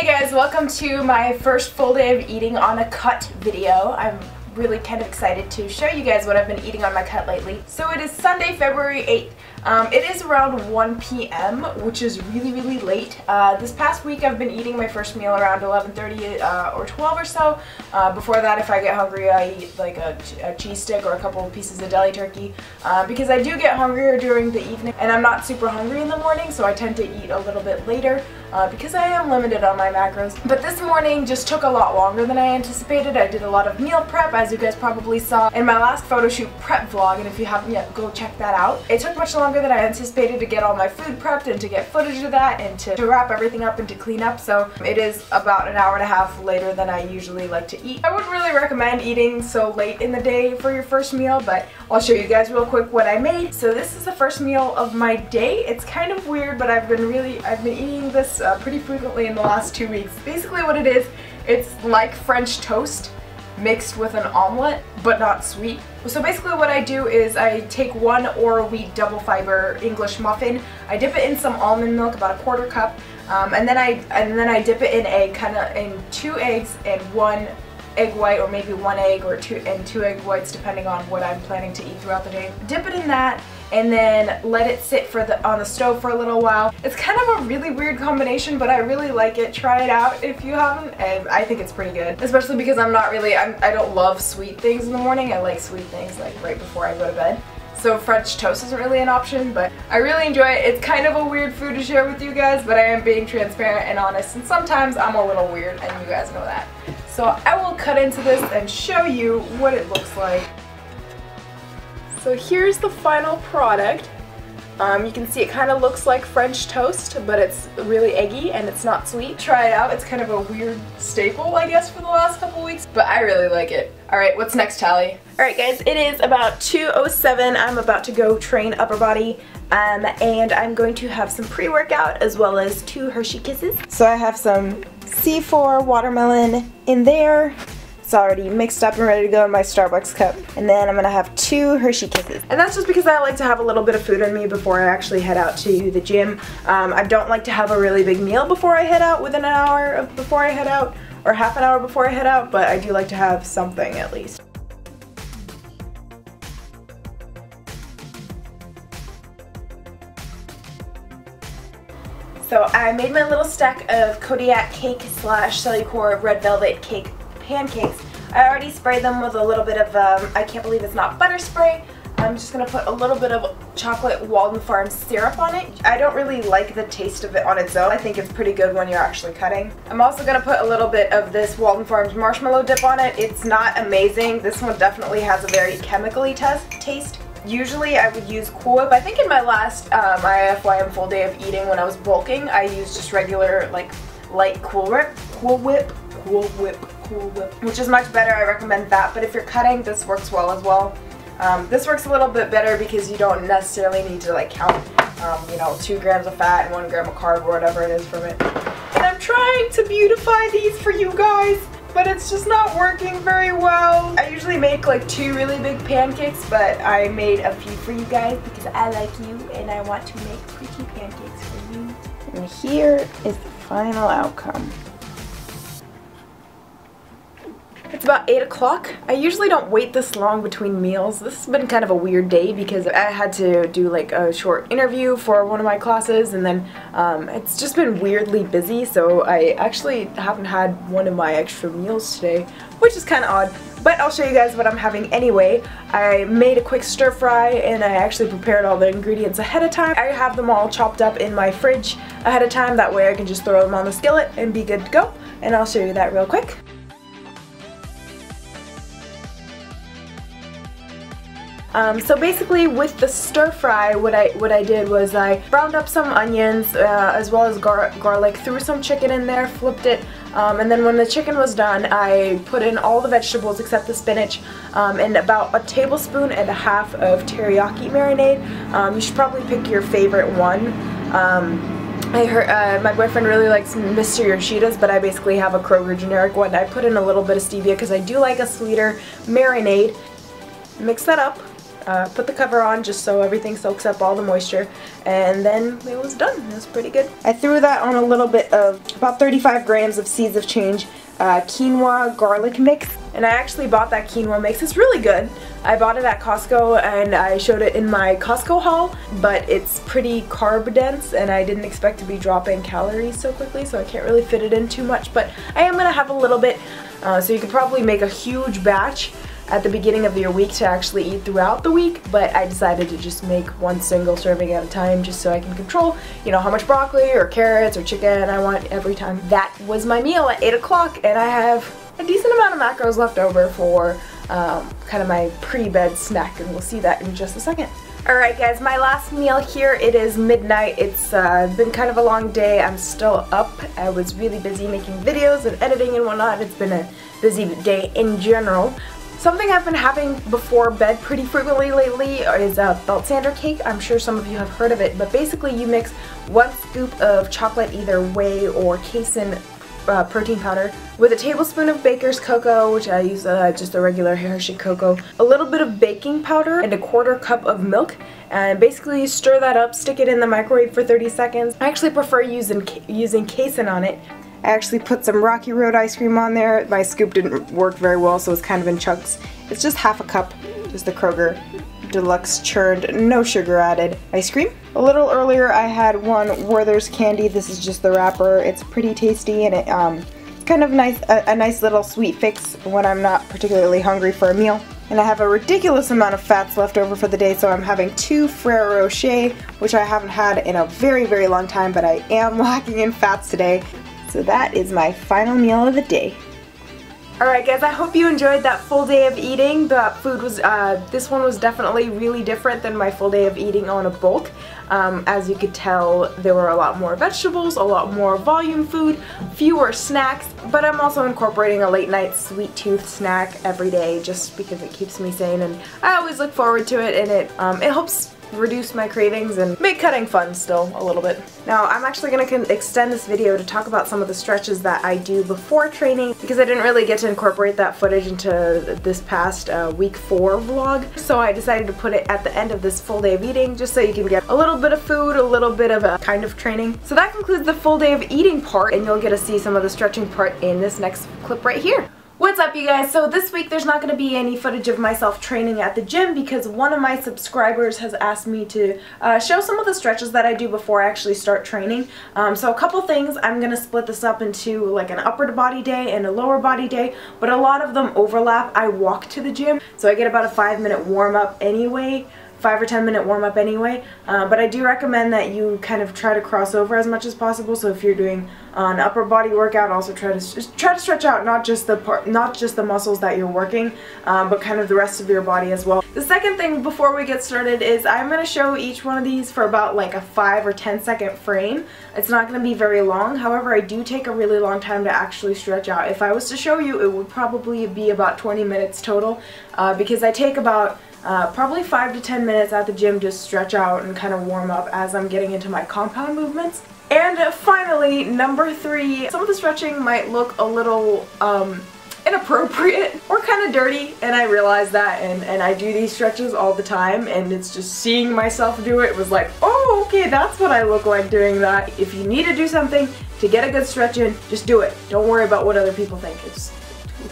Hey guys, welcome to my first full day of eating on a cut video. I'm really kind of excited to show you guys what I've been eating on my cut lately. So it is Sunday, February 8th. It is around 1 p.m., which is really late. This past week I've been eating my first meal around 11:30 or 12 or so. Before that, if I get hungry, I eat like a cheese stick or a couple of pieces of deli turkey because I do get hungrier during the evening and I'm not super hungry in the morning, so I tend to eat a little bit later because I am limited on my macros. But this morning just took a lot longer than I anticipated. I did a lot of meal prep, as you guys probably saw in my last photo shoot prep vlog, and if you haven't yet, go check that out. It took much longer than I anticipated to get all my food prepped and to get footage of that and to wrap everything up and to clean up, so it is about an hour and a half later than I usually like to eat. I wouldn't really recommend eating so late in the day for your first meal, but I'll show you guys real quick what I made. So this is the first meal of my day. It's kind of weird, but I've been eating this pretty frequently in the last 2 weeks. Basically what it is, it's like French toast mixed with an omelet, but not sweet. So basically what I do is I take one Ora wheat double fiber English muffin, I dip it in some almond milk, about a quarter cup, and then I dip it in 2 eggs and 1 egg white, or maybe 1 egg or 2 egg whites, depending on what I'm planning to eat throughout the day. Dip it in that and then let it sit on the stove for a little while. It's kind of a really weird combination, but I really like it. Try it out if you haven't, and I think it's pretty good. Especially because I don't love sweet things in the morning. I like sweet things like right before I go to bed. So French toast isn't really an option, but I really enjoy it. It's kind of a weird food to share with you guys, but I am being transparent and honest, and sometimes I'm a little weird, and you guys know that. So I will cut into this and show you what it looks like. So here's the final product. You can see it kind of looks like French toast, but it's really eggy and it's not sweet. Try it out. It's kind of a weird staple, I guess, for the last couple weeks, but I really like it. Alright, what's next, Tally? Alright guys, it is about 2:07. I'm about to go train upper body, and I'm going to have some pre-workout as well as 2 Hershey Kisses. So I have some C4 watermelon in there. It's already mixed up and ready to go in my Starbucks cup. And then I'm gonna have 2 Hershey Kisses. And that's just because I like to have a little bit of food on me before I actually head out to the gym. I don't like to have a really big meal before I head out, within an hour before I head out, or half an hour before I head out, but I do like to have something at least. So I made my little stack of Kodiak cake / Cellucor red velvet cake pancakes. I already sprayed them with a little bit of, I can't believe it's not butter spray. I'm just going to put a little bit of chocolate Walden Farms syrup on it. I don't really like the taste of it on its own. I think it's pretty good when you're actually cutting. I'm also going to put a little bit of this Walden Farms marshmallow dip on it. It's not amazing. This one definitely has a very chemically taste. Usually I would use Cool Whip. I think in my last IIFYM full day of eating when I was bulking, I used just regular like light Cool Whip, which is much better. I recommend that. But if you're cutting, this works well as well. This works a little bit better because you don't necessarily need to like count, 2 grams of fat and 1 gram of carb or whatever it is from it. And I'm trying to beautify these for you guys, but it's just not working very well. I usually make like 2 really big pancakes, but I made a few for you guys because I like you and I want to make pretty pancakes for you. And here is the final outcome. It's about 8 o'clock. I usually don't wait this long between meals. This has been kind of a weird day because I had to do like a short interview for one of my classes, and then it's just been weirdly busy, so I actually haven't had one of my extra meals today, which is kind of odd. But I'll show you guys what I'm having anyway. I made a quick stir fry and I actually prepared all the ingredients ahead of time. I have them all chopped up in my fridge ahead of time, that way I can just throw them on the skillet and be good to go. And I'll show you that real quick. So basically with the stir fry, what I did was I browned up some onions as well as garlic, threw some chicken in there, flipped it, and then when the chicken was done, I put in all the vegetables except the spinach, and about 1.5 tablespoons of teriyaki marinade. You should probably pick your favorite one. I heard my boyfriend really likes Mr. Yoshida's, but I basically have a Kroger generic one. I put in a little bit of stevia because I do like a sweeter marinade. Mix that up. put the cover on just so everything soaks up all the moisture, and then it was done. It was pretty good. I threw that on a little bit of, about 35 grams of Seeds of Change quinoa garlic mix, and I actually bought that quinoa mix. It's really good. I bought it at Costco and I showed it in my Costco haul, but it's pretty carb dense and I didn't expect to be dropping calories so quickly, so I can't really fit it in too much, but I am going to have a little bit, so you could probably make a huge batch at the beginning of your week to actually eat throughout the week, but I decided to just make one single serving at a time just so I can control, you know, how much broccoli or carrots or chicken I want every time. That was my meal at 8 o'clock, and I have a decent amount of macros left over for kind of my pre-bed snack, and we'll see that in just a second. Alright guys, my last meal here, it is midnight. It's been kind of a long day. I'm still up. I was really busy making videos and editing and whatnot. It's been a busy day in general. Something I've been having before bed pretty frequently lately is a Beltsander cake. I'm sure some of you have heard of it, but basically you mix 1 scoop of chocolate, either whey or casein protein powder, with a tablespoon of baker's cocoa, which I use just a regular Hershey cocoa, a little bit of baking powder, and a 1/4 cup of milk, and basically you stir that up, stick it in the microwave for 30 seconds. I actually prefer using casein on it. I actually put some Rocky Road ice cream on there. My scoop didn't work very well, so it's kind of in chunks. It's just half a cup, just the Kroger Deluxe churned, no sugar added ice cream. A little earlier I had one Werther's candy. This is just the wrapper. It's pretty tasty, and it's kind of nice, a nice little sweet fix when I'm not particularly hungry for a meal. And I have a ridiculous amount of fats left over for the day, so I'm having 2 Ferrero Rocher, which I haven't had in a very, very long time, but I am lacking in fats today. So that is my final meal of the day. Alright guys, I hope you enjoyed that full day of eating. The food was, this one was definitely really different than my full day of eating on a bulk. As you could tell, there were a lot more vegetables, a lot more volume food, fewer snacks, but I'm also incorporating a late night sweet tooth snack every day just because it keeps me sane, and I always look forward to it, and it helps reduce my cravings and make cutting fun still a little bit. Now I'm actually going to extend this video to talk about some of the stretches that I do before training, because I didn't really get to incorporate that footage into this past week 4 vlog, so I decided to put it at the end of this full day of eating just so you can get a little bit of food, a little bit of a kind of training. So that concludes the full day of eating part, and you'll get to see some of the stretching part in this next clip right here. What's up you guys? So this week there's not going to be any footage of myself training at the gym because one of my subscribers has asked me to show some of the stretches that I do before I actually start training. So a couple things, I'm going to split this up into like an upper body day and a lower body day, but a lot of them overlap. I walk to the gym, so I get about a 5-minute warm up anyway. 5 or 10 minute warm up anyway, but I do recommend that you kind of try to cross over as much as possible. So if you're doing an upper body workout, also try to stretch out not just the muscles that you're working, but kind of the rest of your body as well. The second thing before we get started is I'm going to show each one of these for about like a 5 or 10 second frame. It's not going to be very long. However, I do take a really long time to actually stretch out. If I was to show you, it would probably be about 20 minutes total, because I take about probably 5 to 10 minutes at the gym to stretch out and kind of warm up as I'm getting into my compound movements. And finally, number 3, some of the stretching might look a little inappropriate or kind of dirty, and I realize that, and I do these stretches all the time, and it's just seeing myself do it was like, oh, okay, that's what I look like doing that. If you need to do something to get a good stretch in, just do it. Don't worry about what other people think.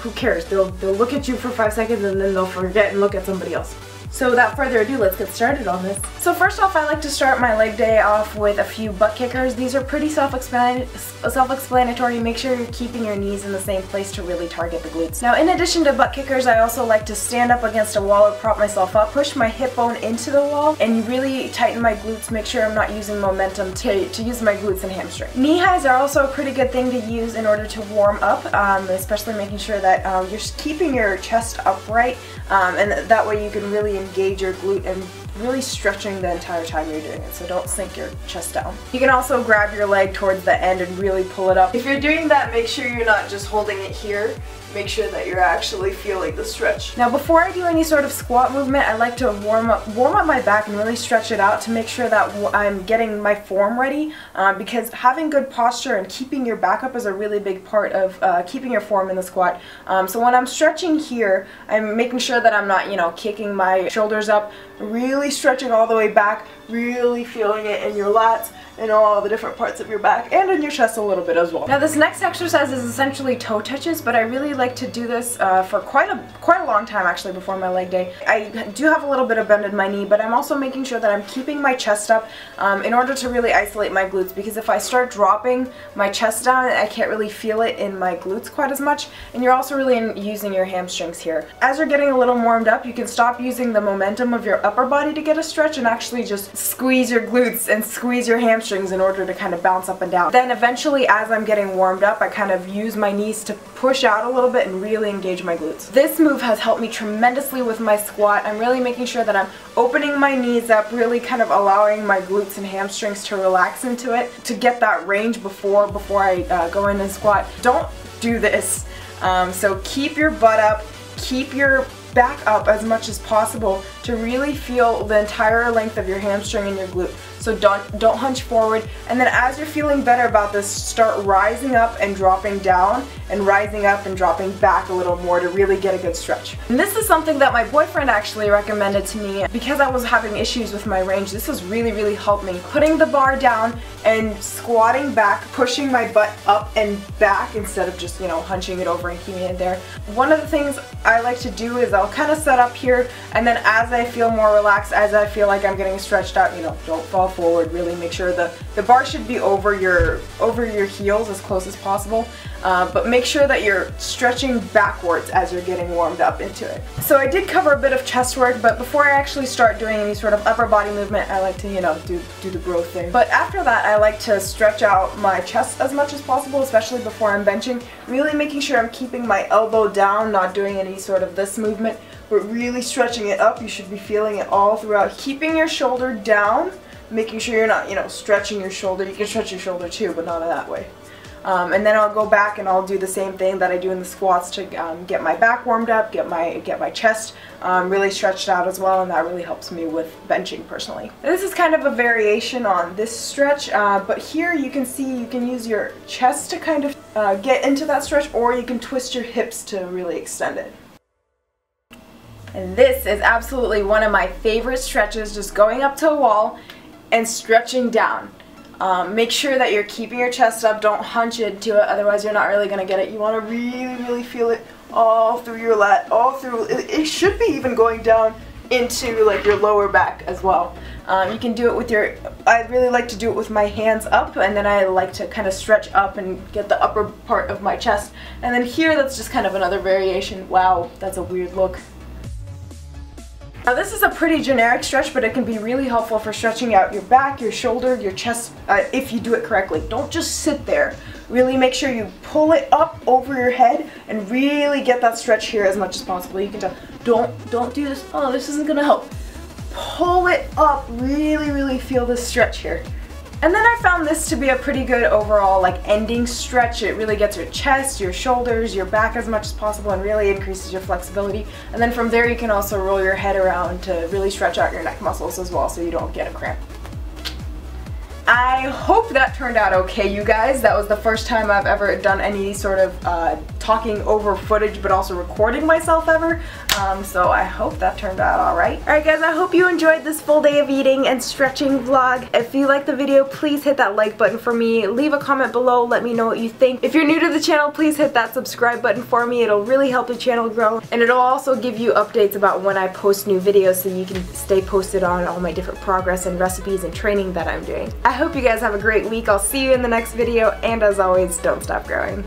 Who cares? They'll look at you for 5 seconds and then they'll forget and look at somebody else. So without further ado, let's get started on this. So first off, I like to start my leg day off with a few butt kickers. These are pretty self-explanatory. Make sure you're keeping your knees in the same place to really target the glutes. Now, in addition to butt kickers, I also like to stand up against a wall or prop myself up, push my hip bone into the wall, and really tighten my glutes. Make sure I'm not using momentum to use my glutes and hamstring. Knee highs are also a pretty good thing to use in order to warm up, especially making sure that you're keeping your chest upright, and that way you can really engage your glute and really stretching the entire time you're doing it, so don't sink your chest down. You can also grab your leg towards the end and really pull it up. If you're doing that, make sure you're not just holding it here. Make sure that you're actually feeling the stretch. Now before I do any sort of squat movement, I like to warm up my back and really stretch it out to make sure that I'm getting my form ready, because having good posture and keeping your back up is a really big part of keeping your form in the squat. So when I'm stretching here, I'm making sure that I'm not, you know, kicking my shoulders up, really stretching all the way back, really feeling it in your lats and all the different parts of your back and in your chest a little bit as well. Now this next exercise is essentially toe touches, but I really like to do this for quite a long time actually before my leg day. I do have a little bit of bend in my knee, but I'm also making sure that I'm keeping my chest up in order to really isolate my glutes, because if I start dropping my chest down, I can't really feel it in my glutes quite as much, and you're also really using your hamstrings here. As you're getting a little warmed up, you can stop using the momentum of your upper body to get a stretch and actually just squeeze your glutes and squeeze your hamstrings in order to kind of bounce up and down. Then eventually, as I'm getting warmed up, I kind of use my knees to push out a little bit and really engage my glutes. This move has helped me tremendously with my squat. I'm really making sure that I'm opening my knees up, really kind of allowing my glutes and hamstrings to relax into it to get that range before I go in and squat. Don't do this. So keep your butt up, keep your back up as much as possible to really feel the entire length of your hamstring and your glute. So don't hunch forward, and then as you're feeling better about this, start rising up and dropping down and rising up and dropping back a little more to really get a good stretch. And this is something that my boyfriend actually recommended to me because I was having issues with my range. This has really helped me. Putting the bar down and squatting back, pushing my butt up and back instead of just, you know, hunching it over and keeping it there. One of the things I like to do is I'll kind of set up here, and then as I feel more relaxed, as I feel like I'm getting stretched out, you know, don't fall forward. Really make sure the bar should be over your heels as close as possible, but make sure that you're stretching backwards as you're getting warmed up into it. So I did cover a bit of chest work, but before I actually start doing any sort of upper body movement, I like to, you know, do the growth thing. But after that, I like to stretch out my chest as much as possible, especially before I'm benching, really making sure I'm keeping my elbow down, not doing any sort of this movement, but really stretching it up. You should be feeling it all throughout, keeping your shoulder down, making sure you're not, you know, stretching your shoulder. You can stretch your shoulder too, but not in that way. And then I'll go back and I'll do the same thing that I do in the squats to get my back warmed up, get my chest really stretched out as well, and that really helps me with benching personally. This is kind of a variation on this stretch, but here you can see you can use your chest to kind of get into that stretch, or you can twist your hips to really extend it. And this is absolutely one of my favorite stretches, just going up to a wall and stretching down. Make sure that you're keeping your chest up, don't hunch into it, otherwise you're not really going to get it. You want to really feel it all through your lat, all through, it should be even going down into like your lower back as well. You can do it with your, I really like to do it with my hands up, and then I like to kind of stretch up and get the upper part of my chest. And then here, that's just kind of another variation. Wow, that's a weird look. Now this is a pretty generic stretch, but it can be really helpful for stretching out your back, your shoulder, your chest, if you do it correctly. Don't just sit there. Really make sure you pull it up over your head and really get that stretch here as much as possible. You can tell, don't do this, oh, this isn't gonna help. Pull it up, really feel this stretch here. And then I found this to be a pretty good overall like ending stretch. It really gets your chest, your shoulders, your back as much as possible, and really increases your flexibility. And then from there you can also roll your head around to really stretch out your neck muscles as well, so you don't get a cramp. I hope that turned out okay, you guys. That was the first time I've ever done any sort of talking over footage, but also recording myself ever. So I hope that turned out alright. Alright guys, I hope you enjoyed this full day of eating and stretching vlog. If you liked the video, please hit that like button for me. Leave a comment below, let me know what you think. If you're new to the channel, please hit that subscribe button for me. It'll really help the channel grow, and it'll also give you updates about when I post new videos, so you can stay posted on all my different progress and recipes and training that I'm doing. I hope you guys have a great week. I'll see you in the next video, and as always, don't stop growing.